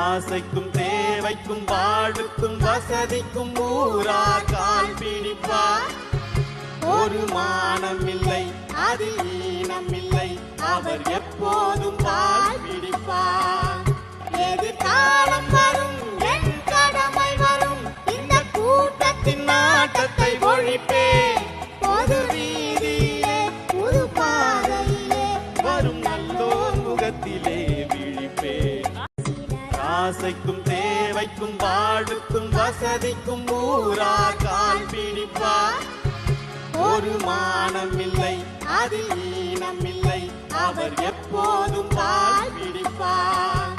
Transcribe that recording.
ஆசைக்கும் தேவைக்கும் வாழ்வுக்கும் வசதிக்கும் ஊரா கால் பிடிப்பார். ஒரு மானம் இல்லை, அதில் ஈனம் இல்லை, அவர் எப்போதும் பால் பிடிப்பார். எதிர்காலம் வரும், என் கடமை வரும், இந்த கூட்டத்தின் நாட்டத்தை ஒழிப்பேன். பொது வீதியிலே புது பாதையிலே வரும் நல்லோர் முகத்திலே விழிப்பேன். ஆசைக்கும் தேவைக்கும் வாழ்வுக்கும் வசதிக்கும் ஊரா கால் பிடிப்பார். ஒரு மானம் இல்லை, அதில் ஈனம் இல்லை, அவர் எப்போதும் பால் பிடிப்பார்.